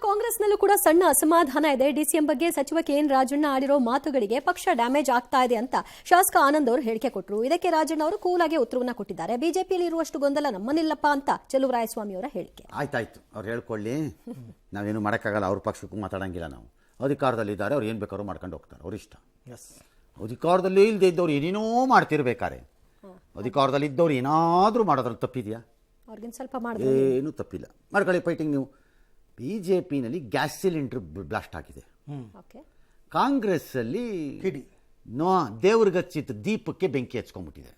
ಕಾಂಗ್ರೆಸ್ನಲ್ಲೂ ಕೂಡ ಸಣ್ಣ ಅಸಮಾಧಾನ ಇದೆ. ಡಿಸಿಎಂ ಬಗ್ಗೆ ಸಚಿವ ಕೆಎನ್ ರಾಜಣ್ಣ ಆಡಿರೋ ಮಾತುಗಳಿಗೆ ಪಕ್ಷ ಡ್ಯಾಮೇಜ್ ಆಗ್ತಾ ಇದೆ ಅಂತ ಶಾಸಕ ಆನಂದ್ ಅವರು ಹೇಳಿಕೆ ಕೊಟ್ಟರು. ಇದಕ್ಕೆ ರಾಜಣ್ಣ ಅವರು ಕೂಲ್ ಆಗಿ ಉತ್ತರವನ್ನ ಕೊಟ್ಟಿದ್ದಾರೆ. ಬಿಜೆಪಿಯಲ್ಲಿ ಇರುವಷ್ಟು ಗೊಂದಲ ನಮ್ಮನಿಲ್ಲಪ್ಪ ಅಂತ ಚೆಲುವರಾಯಸ್ವಾಮಿ ಅವರ ಹೇಳಿಕೆ. ಆಯ್ತಾಯ್ತು, ಅವ್ರು ಹೇಳ್ಕೊಳ್ಳಿ, ನಾವೇನು ಮಾಡೋಕ್ಕಾಗಲ್ಲ. ಅವ್ರ ಪಕ್ಷಕ್ಕೂ ಮಾತಾಡಂಗಿಲ್ಲ. ನಾವು ಅಧಿಕಾರದಲ್ಲಿದ್ದಾರೆ, ಅವ್ರು ಏನು ಬೇಕಾದ್ರೂ ಮಾಡ್ಕೊಂಡು ಹೋಗ್ತಾರೆ, ಅವ್ರ ಇಷ್ಟ. ಅಧಿಕಾರದಲ್ಲಿ ಇಲ್ಲದೆ ಇದ್ದವ್ರು ಏನೇನೋ ಮಾಡ್ತಿರ್ಬೇಕಾರೆ ಅಧಿಕಾರದಲ್ಲಿ ಇದ್ದವ್ರು ಏನಾದರೂ ಮಾಡೋದ್ರಲ್ಲಿ ತಪ್ಪಿದೆಯಾ? ಅವ್ರಿಗಿನ್ ಸ್ವಲ್ಪ ಏನೂ ತಪ್ಪಿಲ್ಲ. ಮಾಡ್ಕೊಳ್ಳಿ ಫೈಟಿಂಗ್. ನೀವು ಬಿಜೆಪಿನಲ್ಲಿ ಗ್ಯಾಸ್ ಸಿಲಿಂಡರ್ ಬ್ಲಾಸ್ಟ್ ಆಗಿದೆ. ಕಾಂಗ್ರೆಸ್ಸಲ್ಲಿ ದೇವ್ರಿಗೆ ಹಚ್ಚಿದ ದೀಪಕ್ಕೆ ಬೆಂಕಿ ಹಚ್ಕೊಂಡ್ಬಿಟ್ಟಿದೆ.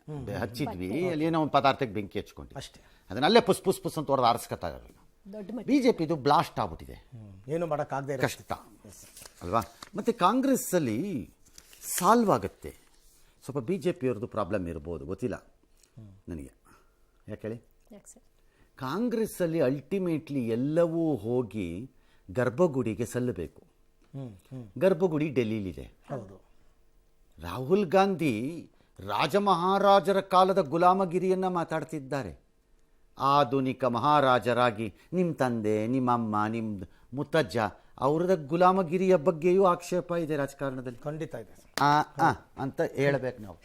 ಹಚ್ಚಿದ್ವಿ, ಅಲ್ಲಿ ಏನೋ ಒಂದು ಪದಾರ್ಥಕ್ಕೆ ಬೆಂಕಿ ಹಚ್ಕೊಂಡಿವಿ ಅಷ್ಟೇ. ಅದನ್ನಲ್ಲೇ ಪುಸ್ ಪುಸ್ ಪುಸ್ ಅಂತ ಹೊಡೆದು ಆರಿಸ್ಕೊತಾ ಇರಲಿಲ್ಲ. ಬಿಜೆಪಿದು ಬ್ಲಾಸ್ಟ್ ಆಗ್ಬಿಟ್ಟಿದೆ, ಏನು ಮಾಡೋಕ್ಕಾಗದೆ ಕಷ್ಟ ಅಲ್ವಾ? ಮತ್ತು ಕಾಂಗ್ರೆಸ್ಸಲ್ಲಿ ಸಾಲ್ವ್ ಆಗುತ್ತೆ. ಸ್ವಲ್ಪ ಬಿ ಜೆ ಪಿಯವ್ರದ್ದು ಪ್ರಾಬ್ಲಮ್ ಇರ್ಬೋದು, ಗೊತ್ತಿಲ್ಲ ನನಗೆ. ಯಾಕೆ ಹೇಳಿ? ಕಾಂಗ್ರೆಸ್ಸಲ್ಲಿ ಅಲ್ಟಿಮೇಟ್ಲಿ ಎಲ್ಲವೂ ಹೋಗಿ ಗರ್ಭಗುಡಿಗೆ ಸಲ್ಲಬೇಕು. ಗರ್ಭಗುಡಿ ಡೆಲ್ಲಿಲಿದೆ. ರಾಹುಲ್ ಗಾಂಧಿ ರಾಜಮಹಾರಾಜರ ಕಾಲದ ಗುಲಾಮಗಿರಿಯನ್ನು ಮಾತಾಡ್ತಿದ್ದಾರೆ. ಆಧುನಿಕ ಮಹಾರಾಜರಾಗಿ ನಿಮ್ಮ ತಂದೆ, ನಿಮ್ಮಮ್ಮ, ನಿಮ್ಮ ಮುತ್ತಜ್ಜ ಅವ್ರದ ಗುಲಾಮಗಿರಿಯ ಬಗ್ಗೆಯೂ ಆಕ್ಷೇಪ ಇದೆ ರಾಜಕಾರಣದಲ್ಲಿ. ಖಂಡಿತ ಇದೆ ಅಂತ ಹೇಳ್ಬೇಕು ನಾವು.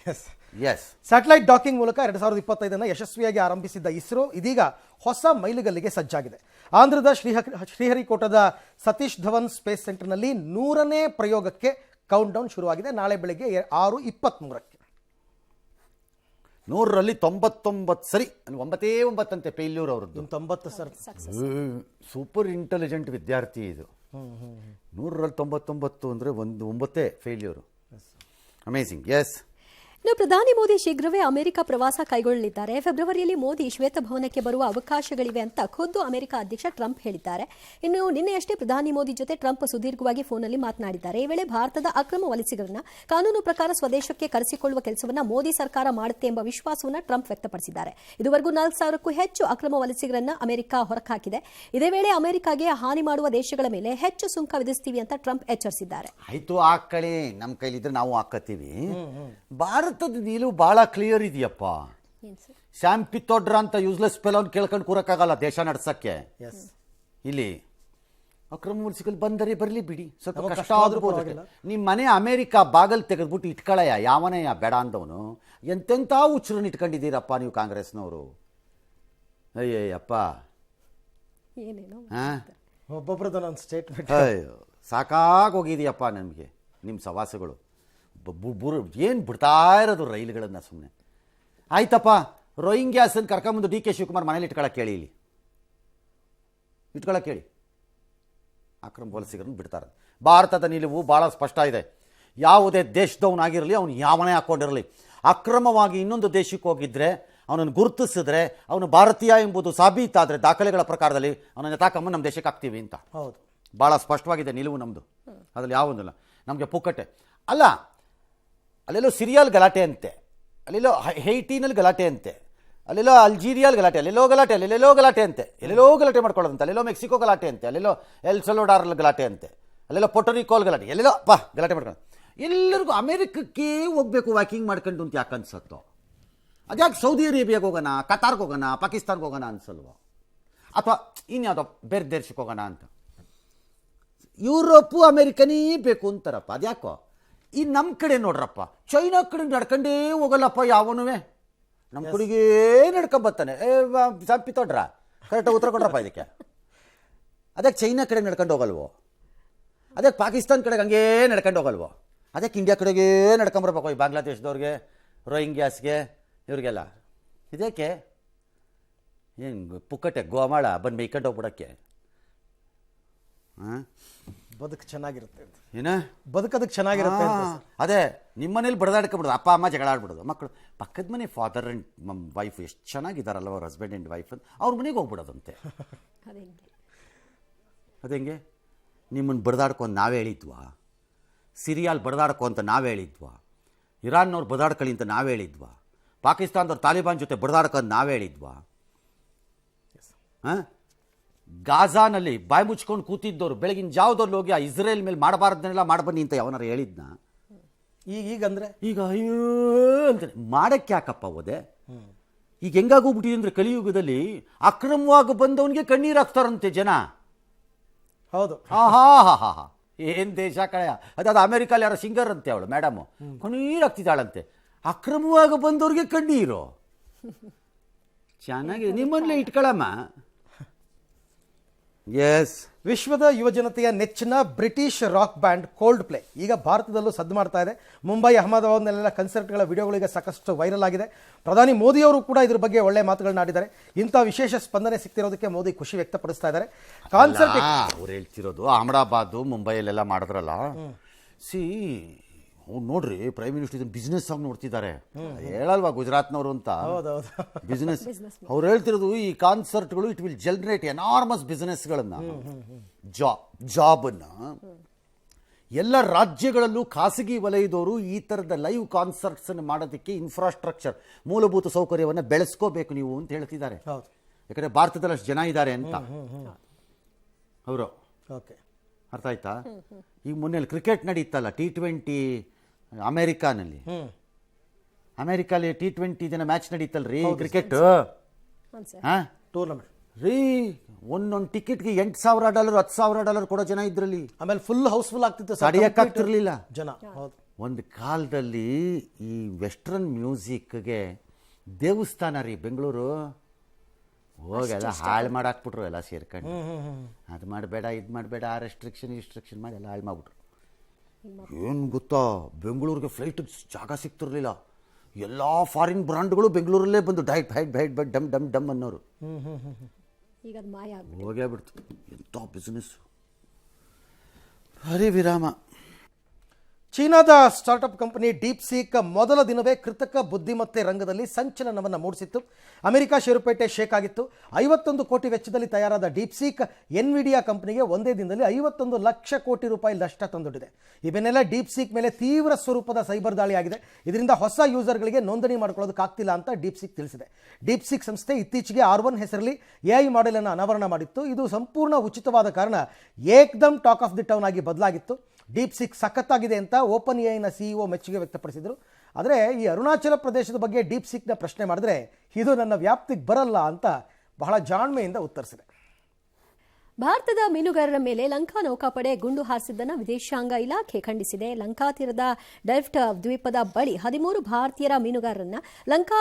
ಎಸ್, ಸ್ಯಾಟಲೈಟ್ ಡಾಕಿಂಗ್ ಮೂಲಕ 2025 ಯಶಸ್ವಿಯಾಗಿ ಆರಂಭಿಸಿದ್ದ ಇಸ್ರೋ ಇದೀಗ ಹೊಸ ಮೈಲಿಗಲ್ಲಿಗೆ ಸಜ್ಜಾಗಿದೆ. ಆಂಧ್ರದ ಶ್ರೀಹರಿಕೋಟದ ಸತೀಶ್ ಧವನ್ ಸ್ಪೇಸ್ ಸೆಂಟರ್ನಲ್ಲಿ 100ನೇ ಪ್ರಯೋಗಕ್ಕೆ ಕೌಂಟ್ ಡೌನ್ ಶುರುವಾಗಿದೆ. ನಾಳೆ ಬೆಳಗ್ಗೆ 6:23ಕ್ಕೆ. 100ರಲ್ಲಿ 99 ಸರಿ, 99 ಅಂತೆ ಫೇಲ್ಯೂರ್ ಅವ್ರದ್ದು. 90 ಸರ್. ಸೂಪರ್ ಇಂಟೆಲಿಜೆಂಟ್ ವಿದ್ಯಾರ್ಥಿ ಇದು. 100ರಲ್ಲಿ 99 ಅಂದರೆ 9 ಫೇಲ್ಯೂರು. ಅಮೇಝಿಂಗ್. ಎಸ್, ಇನ್ನು ಪ್ರಧಾನಿ ಮೋದಿ ಶೀಘ್ರವೇ ಅಮೆರಿಕ ಪ್ರವಾಸ ಕೈಗೊಳ್ಳಲಿದ್ದಾರೆ. ಫೆಬ್ರವರಿಯಲ್ಲಿ ಮೋದಿ ಶ್ವೇತಭವನಕ್ಕೆ ಬರುವ ಅವಕಾಶಗಳಿವೆ ಅಂತ ಖುದ್ದು ಅಮೆರಿಕ ಅಧ್ಯಕ್ಷ ಟ್ರಂಪ್ ಹೇಳಿದ್ದಾರೆ. ಇನ್ನು ನಿನ್ನೆಯಷ್ಟೇ ಪ್ರಧಾನಿ ಮೋದಿ ಜೊತೆ ಟ್ರಂಪ್ ಸುದೀರ್ಘವಾಗಿ ಫೋನ್ನಲ್ಲಿ ಮಾತನಾಡಿದ್ದಾರೆ. ಈ ವೇಳೆ ಭಾರತದ ಅಕ್ರಮ ವಲಸಿಗರನ್ನ ಕಾನೂನು ಪ್ರಕಾರ ಸ್ವದೇಶಕ್ಕೆ ಕರೆಸಿಕೊಳ್ಳುವ ಕೆಲಸವನ್ನ ಮೋದಿ ಸರ್ಕಾರ ಮಾಡುತ್ತೆ ಎಂಬ ವಿಶ್ವಾಸವನ್ನು ಟ್ರಂಪ್ ವ್ಯಕ್ತಪಡಿಸಿದ್ದಾರೆ. ಇದುವರೆಗೂ 4,000ಕ್ಕೂ ಹೆಚ್ಚು ಅಕ್ರಮ ವಲಸಿಗರನ್ನ ಅಮೆರಿಕ ಹೊರಹಾಕಿದೆ. ಇದೇ ವೇಳೆ ಅಮೆರಿಕಾಗೆ ಹಾನಿ ಮಾಡುವ ದೇಶಗಳ ಮೇಲೆ ಹೆಚ್ಚು ಸುಂಕ ವಿಧಿಸ್ತೀವಿ ಅಂತ ಟ್ರಂಪ್ ಎಚ್ಚರಿಸಿದ್ದಾರೆ. ಆಯ್ತು, ಹಾಕಳಿ, ನಮ್ಮ ಕೈಲಿದ್ರೆ ನಾವು ಹಾಕತ್ತೀವಿ. ಭಾರತದ ನಿಲುವು ಬಹಳ ಕ್ಲಿಯರ್ ಇದೆಯಪ್ಪ. ಸ್ಯಾಮ್ ಪಿತ್ತೋಡ್ರ ಅಂತ ಯೂಸ್ಲೆಸ್ ಫೆಲೋನ್ ಕೇಳ್ಕೊಂಡು ಕೂರಕ್ಕಾಗಲ್ಲ ದೇಶ ನಡ್ಸಕ್ಕೆ. ಇಲ್ಲಿ ಅಕ್ರಮ ವಲಸಿಗರು ಬಂದರೆ ಬರಲಿ ಬಿಡಿ, ಸ್ವಲ್ಪ ಕಷ್ಟ ಆದ್ರೂ ನಿಮ್ಮ ಮನೆ ಅಮೆರಿಕ ಬಾಗಲ್ ತೆಗೆದ್ಬಿಟ್ಟು ಇಟ್ಕೊಳ್ಳಯ್ಯ, ಯಾವನಯ್ಯ ಬೇಡ ಅಂದವನು. ಎಂತೆಂಥ ಹುಚ್ಚರನ್ನ ಇಟ್ಕೊಂಡಿದ್ದೀರಪ್ಪ ನೀವು ಕಾಂಗ್ರೆಸ್ನವರು. ಅಯ್ಯಯ್ಯಪ್ಪ, ಒಬ್ಬೊಬ್ಬರದ್ದು ಸ್ಟೇಟ್ಮೆಂಟ್. ಅಯ್ಯೋ, ಸಾಕಾಗೋಗಿದೆಯಪ್ಪ ನಮಗೆ ನಿಮ್ಮ ಸವಾಸಗಳು. ಏನು ಬಿಡ್ತಾ ಇರೋದು ರೈಲುಗಳನ್ನು ಸುಮ್ಮನೆ. ಆಯ್ತಪ್ಪ, ರೋಹಿಂಗ್ಯಾಸನ್ನು ಕರ್ಕೊಂಬಂದು ಡಿ ಕೆ ಶಿವಕುಮಾರ್ ಮನೇಲಿ ಇಟ್ಕೊಳಕ್ಕೆ ಹೇಳಿ, ಇಲ್ಲಿ ಇಟ್ಕೊಳಕ್ಕೆ ಹೇಳಿ. ಅಕ್ರಮ ವಲಸಿಗರನ್ನು ಬಿಡ್ತಾರೆ. ಭಾರತದ ನಿಲುವು ಭಾಳ ಸ್ಪಷ್ಟ ಇದೆ. ಯಾವುದೇ ದೇಶದವನಾಗಿರಲಿ, ಅವನು ಯಾವನೇ ಹಾಕ್ಕೊಂಡಿರಲಿ, ಅಕ್ರಮವಾಗಿ ಇನ್ನೊಂದು ದೇಶಕ್ಕೆ ಹೋಗಿದ್ರೆ ಅವನನ್ನು ಗುರುತಿಸಿದ್ರೆ, ಅವನು ಭಾರತೀಯ ಎಂಬುದು ಸಾಬೀತಾದರೆ ದಾಖಲೆಗಳ ಪ್ರಕಾರದಲ್ಲಿ ಅವನನ್ನು ತಾಕಮ್ಮ ನಮ್ಮ ದೇಶಕ್ಕೆ ಹಾಕ್ತೀವಿ ಅಂತ. ಹೌದು, ಭಾಳ ಸ್ಪಷ್ಟವಾಗಿದೆ ನಿಲುವು ನಮ್ಮದು. ಅದರಲ್ಲಿ ಯಾವುದಿಲ್ಲ ನಮಗೆ ಪುಕ್ಕಟ್ಟೆ ಅಲ್ಲ. ಅಲ್ಲೆಲ್ಲೋ ಸಿರಿಯಾಲ್ ಗಲಾಟೆ ಅಂತೆ, ಅಲ್ಲೆಲ್ಲೋ ಹೈಟಿನಲ್ಲಿ ಗಲಾಟೆ ಅಂತೆ, ಅಲ್ಲೆಲ್ಲೋ ಅಲ್ಜೀರಿಯಾಲ್ ಗಲಾಟೆ, ಅಲ್ಲೆಲ್ಲೋ ಗಲಾಟೆ ಅಂತೆ, ಎಲ್ಲೆಲ್ಲೋ ಗಲಾಟೆ ಮಾಡ್ಕೊಳ್ಳೋದಂತೆ, ಅಲ್ಲೆಲ್ಲೋ ಮೆಕ್ಸಿಕೋ ಗಲಾಟೆ ಅಂತೆ, ಅಲ್ಲೆಲ್ಲೋ ಎಲ್ ಸೆಲ್ವಡಾರ್ ಗಲಾಟೆ ಅಂತೆ, ಅಲ್ಲೆಲ್ಲೋ ಪೊರ್ಟೊರಿಕೋಲ್ ಗಲಾಟೆ, ಎಲ್ಲೆಲ್ಲೋ ಗಲಾಟೆ ಮಾಡ್ಕೊಂಡು ಎಲ್ಲರಿಗೂ ಅಮೆರಿಕಕ್ಕೆ ಹೋಗ್ಬೇಕು ವಾಕಿಂಗ್ ಮಾಡ್ಕೊಂಡು ಅಂತ ಯಾಕೆ ಅನ್ಸತ್ತೋ? ಅದ್ಯಾಕೆ ಸೌದಿ ಅರೇಬಿಯಾಗೆ ಹೋಗೋಣ, ಕತಾರ್ಗೆ ಹೋಗೋಣ, ಪಾಕಿಸ್ತಾನ್ಗೆ ಹೋಗೋಣ ಅನ್ಸಲ್ವೋ? ಅಥವಾ ಇನ್ಯಾವುದೋ ಬೇರೆ ದೇಶಕ್ಕೆ ಹೋಗೋಣ ಅಂತ? ಯುರೋಪು ಅಮೆರಿಕನೇ ಬೇಕು ಅಂತಾರಪ್ಪ. ಅದ್ಯಾಕೋ? ಈ ನಮ್ಮ ಕಡೆ ನೋಡ್ರಪ್ಪ, ಚೈನಾ ಕಡೆ ನಡ್ಕೊಂಡೇ ಹೋಗಲ್ಲಪ್ಪ ಯಾವನೂ. ನಮ್ಮ ಕಡೆಗೇ ನಡ್ಕೊಂಬರ್ತಾನೆ. ಸಂಪಿತೋಡ್ರ ಕರೆಕ್ಟಾಗಿ ಉತ್ತರ ಕೊಡ್ರಪ್ಪ ಇದಕ್ಕೆ. ಅದಕ್ಕೆ ಚೈನಾ ಕಡೆ ನಡ್ಕೊಂಡು ಹೋಗಲ್ವೋ? ಅದಕ್ಕೆ ಪಾಕಿಸ್ತಾನ ಕಡೆಗೆ ಹಂಗೇ ನಡ್ಕೊಂಡು ಹೋಗಲ್ವೋ? ಅದಕ್ಕೆ ಇಂಡಿಯಾ ಕಡೆಗೇ ನಡ್ಕೊಂಬರ್ಬೇಕು ಈ ಬಾಂಗ್ಲಾದೇಶದವ್ರಿಗೆ, ರೋಹಿಂಗ್ಯಾಸ್ಗೆ, ಇವ್ರಿಗೆಲ್ಲ. ಇದಕ್ಕೆ ಏನು ಪುಕ್ಕಟ್ಟೆ ಗೋಮಾಳ ಬಂದು ಮೇಯ್ಕೊಂಡು ಹೋಗ್ಬಿಡೋಕ್ಕೆ? ಬದುಕು ಚೆನ್ನಾಗಿರುತ್ತೆ. ಏನ ಬದುಕೋದಕ್ಕೆ ಚೆನ್ನಾಗಿರುತ್ತೆ. ಅದೇ ನಿಮ್ಮನೇಲಿ ಬಡದಾಡ್ಕೊಬಿಡೋದು, ಅಪ್ಪ ಅಮ್ಮ ಜಗಳ ಆಡ್ಬಿಡೋದು, ಮಕ್ಕಳು ಪಕ್ಕದ ಮನೆ ಫಾದರ್ ಆ್ಯಂಡ್ ವೈಫ್ ಎಷ್ಟು ಚೆನ್ನಾಗಿದ್ದಾರಲ್ಲ ಅವ್ರ ಹಸ್ಬೆಂಡ್ ಆ್ಯಂಡ್ ವೈಫ್ ಅಂತ ಅವ್ರ ಮನೆಗೆ ಹೋಗ್ಬಿಡೋದಂತೆ. ಅದೇಂಗೆ? ನಿಮ್ಮನ್ನು ಬಡ್ದಾಡ್ಕೊಂಡು ನಾವೇ ಹೇಳಿದ್ವಾ? ಸಿರಿಯಾಲ್ ಬಡ್ದಾಡ್ಕೊ ಅಂತ ನಾವೇ ಹೇಳಿದ್ವಾ? ಇರಾನ್ನವ್ರು ಬಡ್ದಾಡ್ಕೊಳ್ಳಿ ಅಂತ ನಾವೇ ಹೇಳಿದ್ವಾ? ಪಾಕಿಸ್ತಾನದವ್ರು ತಾಲಿಬಾನ್ ಜೊತೆ ಬಡ್ದಾಡ್ಕೊಂಡು ನಾವೇ ಹೇಳಿದ್ವಾ? ಹಾಂ, ಗಾಜಾನಲ್ಲಿ ಬಾಯಿ ಮುಚ್ಕೊಂಡು ಕೂತಿದ್ದವರು ಬೆಳಗಿನ ಜಾವದಲ್ಲಿ ಹೋಗಿ ಆ ಇಸ್ರೇಲ್ ಮೇಲೆ ಮಾಡಬಾರ್ದನ್ನೆಲ್ಲ ಮಾಡಬನ್ನಿ ಅಂತ ಯಾವನಾರು ಹೇಳಿದ್ನ? ಈಗಂದ್ರೆ ಈಗ ಅಯ್ಯೋ ಅಂತ ಮಾಡಕ್ಕೆ ಯಾಕಪ್ಪ ಹೋದೆ? ಈಗ ಹೆಂಗಾಗೋಗ್ಬಿಟ್ಟಿದೆ ಅಂದರೆ ಕಲಿಯುಗದಲ್ಲಿ ಅಕ್ರಮವಾಗಿ ಬಂದವನಿಗೆ ಕಣ್ಣೀರು ಹಾಕ್ತಾರಂತೆ ಜನ. ಹೌದು. ಆಹಾ ಏನ್ ದೇಶ ಕಳೆಯ ಅದಾದ ಅಮೆರಿಕಲ್ಲಿ ಯಾರೋ ಸಿಂಗರ್ ಅಂತೆ ಅವಳು ಮೇಡಮ್ ಕಣ್ಣೀರಾಗ್ತಿದ್ದಾಳಂತೆ. ಅಕ್ರಮವಾಗಿ ಬಂದವ್ರಿಗೆ ಕಣ್ಣೀರು. ಚೆನ್ನಾಗಿ ನಿಮ್ಮಲ್ಲೇ ಇಟ್ಕೊಳಮ್ಮ. ಎಸ್, ವಿಶ್ವದ ಯುವಜನತೆಯ ನೆಚ್ಚಿನ British rock band cold play ಈಗ ಭಾರತದಲ್ಲೂ ಸದ್ದು ಮಾಡ್ತಾ ಇದೆ. ಮುಂಬೈ, ಅಹಮದಾಬಾದ್ನಲ್ಲೆಲ್ಲ ಕನ್ಸರ್ಟ್ಗಳ ವಿಡಿಯೋಗಳು ಈಗ ಸಾಕಷ್ಟು ವೈರಲ್ ಆಗಿದೆ. ಪ್ರಧಾನಿ ಮೋದಿಯವರು ಕೂಡ ಇದ್ರ ಬಗ್ಗೆ ಒಳ್ಳೆ ಮಾತುಗಳನ್ನ ಆಡಿದ್ದಾರೆ. ಇಂಥ ವಿಶೇಷ ಸ್ಪಂದನೆ ಸಿಗ್ತಿರೋದಕ್ಕೆ ಮೋದಿ ಖುಷಿ ವ್ಯಕ್ತಪಡಿಸ್ತಾ ಇದ್ದಾರೆ. ಕಾನ್ಸರ್ಟ್ ಅವ್ರು ಹೇಳ್ತಿರೋದು ಅಹಮದಾಬಾದ್ ಮುಂಬೈಯಲ್ಲೆಲ್ಲ ಮಾಡಿದ್ರಲ್ಲ, ನೋಡ್ರಿ ಪ್ರೈಮ್ ಮಿನಿಸ್ಟರ್ ಇದನ್ನ ಬಿಸ್ನೆಸ್ ಆಗಿ ನೋಡ್ತಿದ್ದಾರೆ. ಹೇಳಲ್ವಾ ಗುಜರಾತ್ನವರು ಅಂತ ಬಿಸ್ನೆಸ್. ಅವ್ರು ಹೇಳ್ತಿರೋದು ಈ ಕಾನ್ಸರ್ಟ್ಗಳು ಇಟ್ ವಿಲ್ ಜನರೇಟ್ ಎನಾರ್ಮಸ್ ಬಿಸ್ನೆಸ್ಗಳನ್ನ, ಜಾಬನ್ನ. ಎಲ್ಲ ರಾಜ್ಯಗಳಲ್ಲೂ ಖಾಸಗಿ ವಲಯದವರು ಈ ಥರದ ಲೈವ್ ಕಾನ್ಸರ್ಟ್ಸ್ ಅನ್ನು ಮಾಡೋದಕ್ಕೆ ಇನ್ಫ್ರಾಸ್ಟ್ರಕ್ಚರ್, ಮೂಲಭೂತ ಸೌಕರ್ಯವನ್ನು ಬೆಳೆಸ್ಕೋಬೇಕು ನೀವು ಅಂತ ಹೇಳ್ತಿದ್ದಾರೆ. ಯಾಕಂದರೆ ಭಾರತದಲ್ಲಿ ಅಷ್ಟು ಜನ ಇದ್ದಾರೆ ಅಂತ ಅವರು. ಓಕೆ, ಅರ್ಥ ಆಯ್ತಾ? ಈಗ ಮೊನ್ನೆ ಕ್ರಿಕೆಟ್ ನಡೀತಲ್ಲ T20 ಅಮೆರಿಕಾನಲ್ಲಿ T20 ದಿನ ಮ್ಯಾಚ್ ನಡೀತಲ್ರಿ ಕ್ರಿಕೆಟ್ ಟೂರ್ನಮೆಂಟ್ ರೀ. ಒಂದೊಂದು ಟಿಕೆಟ್ಗೆ $8,000 $10,000 ಕೊಡೋ ಜನ ಇದ್ರಲ್ಲಿ. ಆಮೇಲೆ ಫುಲ್ ಹೌಸ್ಫುಲ್ ಆಗ್ತಿತ್ತು, ತಡೆಯಕ್ಕಾಗ್ತಿರ್ಲಿಲ್ಲ ಜನ. ಒಂದು ಕಾಲದಲ್ಲಿ ಈ ವೆಸ್ಟರ್ನ್ ಮ್ಯೂಸಿಕ್ಗೆ ದೇವಸ್ಥಾನ ರೀ ಬೆಂಗಳೂರು. ಹೋಗೆಲ್ಲ ಹಾಳು ಮಾಡಾಕ್ಬಿಟ್ರು ಎಲ್ಲ ಸೇರ್ಕೊಂಡು. ಅದು ಮಾಡಬೇಡ ಇದು ಮಾಡಬೇಡ ಆ ರೆಸ್ಟ್ರಿಕ್ಷನ್ ಮಾಡಿ ಎಲ್ಲ ಹಾಳು ಮಾಡಿಬಿಟ್ರು. ಏನು ಗೊತ್ತಾ, ಬೆಂಗಳೂರಿಗೆ ಫ್ಲೈಟ್ ಜಾಗ ಸಿಗ್ತಿರ್ಲಿಲ್ಲ. ಎಲ್ಲ ಫಾರಿನ್ ಬ್ರಾಂಡ್ಗಳು ಬೆಂಗಳೂರಲ್ಲೇ ಬಂದು ಡೈಟ್ ಡಮ್ ಡಮ್ ಡಮ್ ಅನ್ನೋರು. ಈಗ ಅದು ಮಾಯ ಹೋಗೇ ಬಿಡ್ತು. ಎಂಥ ಬಿಸ್ನೆಸ್ಸು. ಹರಿ ವಿರಾಮ. ಚೀನಾದ ಸ್ಟಾರ್ಟ್ಅಪ್ ಕಂಪನಿ ಡೀಪ್ಸೀಕ್ ಮೊದಲ ದಿನವೇ ಕೃತಕ ಬುದ್ಧಿಮತ್ತೆ ರಂಗದಲ್ಲಿ ಸಂಚಲನವನ್ನು ಮೂಡಿಸಿತ್ತು. ಅಮೆರಿಕ ಷೇರುಪೇಟೆ ಶೇಕ್ ಆಗಿತ್ತು. 51 ಕೋಟಿ ವೆಚ್ಚದಲ್ಲಿ ತಯಾರಾದ ಡೀಪ್ಸೀಕ್ ಎನ್ವಿಡಿಯಾ ಕಂಪನಿಗೆ ಒಂದೇ ದಿನದಲ್ಲಿ 51 ಲಕ್ಷ ಕೋಟಿ ರೂಪಾಯಿ ನಷ್ಟ ತಂದೊಡ್ಡಿದೆ. ಈ ಬೆನ್ನೆಲ್ಲ ಡೀಪ್ಸೀಕ್ ಮೇಲೆ ತೀವ್ರ ಸ್ವರೂಪದ ಸೈಬರ್ ದಾಳಿ ಆಗಿದೆ. ಇದರಿಂದ ಹೊಸ ಯೂಸರ್ಗಳಿಗೆ ನೋಂದಣಿ ಮಾಡ್ಕೊಳ್ಳೋದಕ್ಕಾಗ್ತಿಲ್ಲ ಅಂತ ಡೀಪ್ಸೀಕ್ ತಿಳಿಸಿದೆ. ಡೀಪ್ಸೀಕ್ ಸಂಸ್ಥೆ ಇತ್ತೀಚೆಗೆ R1 ಹೆಸರಲ್ಲಿ AI ಮಾಡೆಲ್ ಅನ್ನು ಅನಾವರಣ ಮಾಡಿತ್ತು. ಇದು ಸಂಪೂರ್ಣ ಉಚಿತವಾದ ಕಾರಣ ಏಕ್ದಮ್ ಟಾಕ್ ಆಫ್ ದಿ ಟೌನ್ ಆಗಿ ಬದಲಾಗಿತ್ತು. ಡೀಪ್ಸೀಕ್ ಸಖತ್ತಾಗಿದೆ ಅಂತ ಓಪನ್ ಎಐನ CEO ಮೆಚ್ಚುಗೆ ವ್ಯಕ್ತಪಡಿಸಿದರು. ಆದರೆ ಈ ಅರುಣಾಚಲ ಪ್ರದೇಶದ ಬಗ್ಗೆ ಡೀಪ್ಸೀಕ್ನ ಪ್ರಶ್ನೆ ಮಾಡಿದ್ರೆ ಇದು ನನ್ನ ವ್ಯಾಪ್ತಿಗೆ ಬರಲ್ಲ ಅಂತ ಬಹಳ ಜಾಣ್ಮೆಯಿಂದ ಉತ್ತರಿಸಿದೆ. ಭಾರತದ ಮೀನುಗಾರರ ಮೇಲೆ ಲಂಕಾ ನೌಕಾಪಡೆ ಗುಂಡು ಹಾರಿಸಿದ್ದನ್ನು ವಿದೇಶಾಂಗ ಇಲಾಖೆ ಖಂಡಿಸಿದೆ. ಲಂಕಾ ತೀರದ ಡೈಫ್ಟ್ ದ್ವೀಪದ ಬಳಿ 13 ಭಾರತೀಯರ ಮೀನುಗಾರರನ್ನ ಲಂಕಾ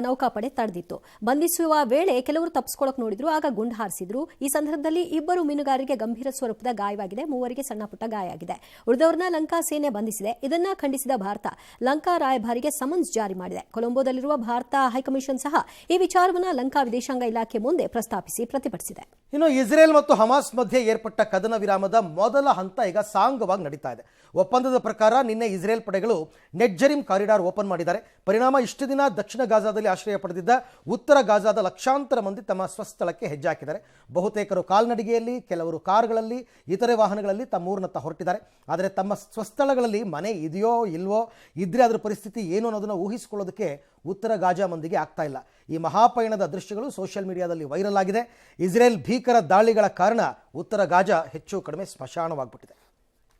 ನೌಕಾಪಡೆ ತಡೆದಿತ್ತು. ಬಂಧಿಸುವ ವೇಳೆ ಕೆಲವರು ತಪ್ಪಿಸ್ಕೊಳ್ಳೋಕೆ ನೋಡಿದ್ರು, ಆಗ ಗುಂಡು ಹಾರಿಸಿದ್ರು. ಈ ಸಂದರ್ಭದಲ್ಲಿ 2 ಮೀನುಗಾರರಿಗೆ ಗಂಭೀರ ಸ್ವರೂಪದ ಗಾಯವಾಗಿದೆ, 3 ಸಣ್ಣ ಪುಟ್ಟ ಗಾಯ ಆಗಿದೆ. ಉಳಿದವರನ್ನ ಲಂಕಾ ಸೇನೆ ಬಂಧಿಸಿದೆ. ಇದನ್ನ ಖಂಡಿಸಿದ ಭಾರತ ಲಂಕಾ ರಾಯಭಾರಿಗೆ ಸಮನ್ಸ್ ಜಾರಿ ಮಾಡಿದೆ. ಕೊಲಂಬೋದಲ್ಲಿರುವ ಭಾರತ ಹೈಕಮಿಷನ್ ಸಹ ಈ ವಿಚಾರವನ್ನು ಲಂಕಾ ವಿದೇಶಾಂಗ ಇಲಾಖೆ ಮುಂದೆ ಪ್ರಸ್ತಾಪಿಸಿ ಪ್ರತಿಭಟಿಸಿದೆ. ಇನ್ನು ಇಸ್ರೇಲ್ ಮತ್ತು ಹಮಾಸ್ ಮಧ್ಯೆ ಏರ್ಪಟ್ಟ ಕದನ ವಿರಾಮದ ಮೊದಲ ಹಂತ ಈಗ ಸಾಂಗವಾಗಿ ನಡೀತಾ ಇದೆ. ಒಪ್ಪಂದದ ಪ್ರಕಾರ ನಿನ್ನೆ ಇಸ್ರೇಲ್ ಪಡೆಗಳು ನೆಟ್ಜರಿಮ್ ಕಾರಿಡಾರ್ ಓಪನ್ ಮಾಡಿದ್ದಾರೆ. ಪರಿಣಾಮ ಇಷ್ಟು ದಿನ ದಕ್ಷಿಣ ಗಾಜಾದಲ್ಲಿ ಆಶ್ರಯ ಪಡೆದಿದ್ದ ಉತ್ತರ ಗಾಜಾದ ಲಕ್ಷಾಂತರ ಮಂದಿ ತಮ್ಮ ಸ್ವಸ್ಥಳಕ್ಕೆ ಹೆಜ್ಜೆ ಹಾಕಿದ್ದಾರೆ. ಬಹುತೇಕರು ಕಾಲ್ನಡಿಗೆಯಲ್ಲಿ, ಕೆಲವರು ಕಾರುಗಳಲ್ಲಿ, ಇತರೆ ವಾಹನಗಳಲ್ಲಿ ತಮ್ಮ ಊರಿನತ್ತ ಹೊರಟಿದ್ದಾರೆ. ಆದರೆ ತಮ್ಮ ಸ್ವಸ್ಥಳಗಳಲ್ಲಿ ಮನೆ ಇದೆಯೋ ಇಲ್ವೋ, ಇದ್ರೆ ಅದರ ಪರಿಸ್ಥಿತಿ ಏನು ಅನ್ನೋದನ್ನು ಊಹಿಸಿಕೊಳ್ಳೋದಕ್ಕೆ ಉತ್ತರ ಗಾಜಾ ಮಂದಿಗೆ ಆಗ್ತಾ ಇಲ್ಲ. ಈ ಮಹಾಪಯಣದ ದೃಶ್ಯಗಳು ಸೋಷಿಯಲ್ ಮೀಡಿಯಾದಲ್ಲಿ ವೈರಲ್ ಆಗಿದೆ. ಇಸ್ರೇಲ್ ಭೀಕರ ದಾಳಿಗಳ ಕಾರಣ ಉತ್ತರ ಗಾಜಾ ಹೆಚ್ಚು ಕಡಿಮೆ ಸ್ಮಶಾನವಾಗ್ಬಿಟ್ಟಿದೆ.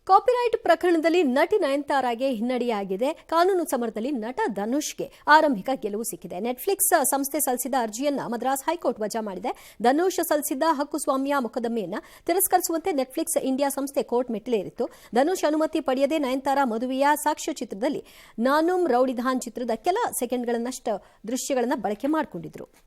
ಕಾಪಿರೈಟ್ ಪ್ರಕರಣದಲ್ಲಿ ನಟಿ ನಯನತಾರಾಗೆ ಹಿನ್ನಡೆಯಾಗಿದೆ. ಕಾನೂನು ಸಮರದಲ್ಲಿ ನಟ ಧನುಷ್ಗೆ ಆರಂಭಿಕ ಗೆಲುವು ಸಿಕ್ಕಿದೆ. ನೆಟ್ಫ್ಲಿಕ್ಸ್ ಸಂಸ್ಥೆ ಸಲ್ಲಿಸಿದ ಅರ್ಜಿಯನ್ನ ಮದ್ರಾಸ್ ಹೈಕೋರ್ಟ್ ವಜಾ ಮಾಡಿದೆ. ಧನುಷ್ ಸಲ್ಲಿಸಿದ್ದ ಹಕ್ಕುಸ್ವಾಮ್ಯ ಮೊಕದ್ದಮೆಯನ್ನ ತಿರಸ್ಕರಿಸುವಂತೆ ನೆಟ್ಫ್ಲಿಕ್ಸ್ ಇಂಡಿಯಾ ಸಂಸ್ಥೆ ಕೋರ್ಟ್ ಮೆಟ್ಟಿಲೇರಿತ್ತು. ಧನುಷ್ ಅನುಮತಿ ಪಡೆಯದೆ ನಯನತಾರಾ ಮದುವೆಯ ಸಾಕ್ಷ್ಯಚಿತ್ರದಲ್ಲಿ ನಾನುಮ್ ರೌಡಿಧಾನ್ ಚಿತ್ರದ ಕೆಲ ಸೆಕೆಂಡ್ಗಳನ್ನಷ್ಟು ದೃಶ್ಯಗಳನ್ನು ಬಳಕೆ ಮಾಡಿಕೊಂಡಿದ್ರು.